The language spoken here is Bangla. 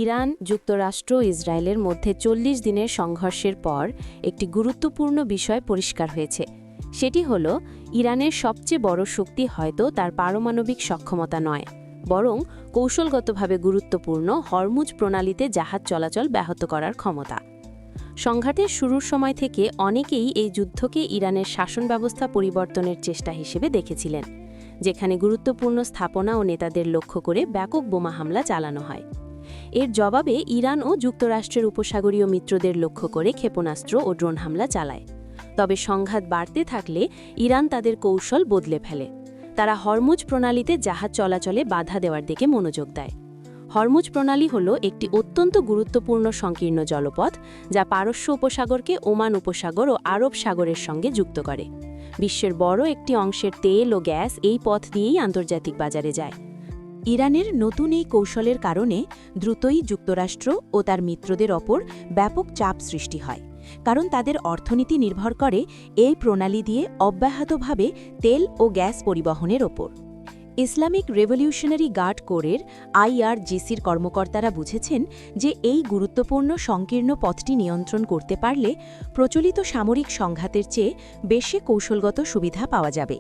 ইরান, যুক্তরাষ্ট্র ও ইসরায়েলের মধ্যে ৪০ দিনের সংঘর্ষের পর একটি গুরুত্বপূর্ণ বিষয় পরিষ্কার হয়েছে। সেটি হল ইরানের সবচেয়ে বড় শক্তি হয়তো তার পারমাণবিক সক্ষমতা নয়, বরং কৌশলগতভাবে গুরুত্বপূর্ণ হরমুজ প্রণালীতে জাহাজ চলাচল ব্যাহত করার ক্ষমতা। সংঘাতের শুরুর সময় থেকে অনেকেই এই যুদ্ধকে ইরানের শাসন ব্যবস্থা পরিবর্তনের চেষ্টা হিসেবে দেখেছিলেন, যেখানে গুরুত্বপূর্ণ স্থাপনা ও নেতাদের লক্ষ্য করে ব্যাপক বোমা হামলা চালানো হয়। এর জবাবে ইরান ও যুক্তরাষ্ট্রের উপসাগরীয় মিত্রদের লক্ষ্য করে ক্ষেপণাস্ত্র ও ড্রোন হামলা চালায়। তবে সংঘাত বাড়তে থাকলে ইরান তাদের কৌশল বদলে ফেলে। তারা হরমুজ প্রণালীতে জাহাজ চলাচলে বাধা দেওয়ার দিকে মনোযোগ দেয়। হরমুজ প্রণালী হল একটি অত্যন্ত গুরুত্বপূর্ণ সংকীর্ণ জলপথ, যা পারস্য উপসাগরকে ওমান উপসাগর ও আরব সাগরের সঙ্গে যুক্ত করে। বিশ্বের বড় একটি অংশের তেল ও গ্যাস এই পথ দিয়েই আন্তর্জাতিক বাজারে যায়। ইরানের নতুন এই কৌশলের কারণে দ্রুতই যুক্তরাষ্ট্র ও তার মিত্রদের ওপর ব্যাপক চাপ সৃষ্টি হয়, কারণ তাদের অর্থনীতি নির্ভর করে এই প্রণালী দিয়ে অব্যাহতভাবে তেল ও গ্যাস পরিবহনের ওপর। ইসলামিক রেভলিউশনারি গার্ড কোরের IRGCর কর্মকর্তারা বুঝেছেন যে এই গুরুত্বপূর্ণ সংকীর্ণ পথটি নিয়ন্ত্রণ করতে পারলে প্রচলিত সামরিক সংঘাতের চেয়ে বেশি কৌশলগত সুবিধা পাওয়া যাবে।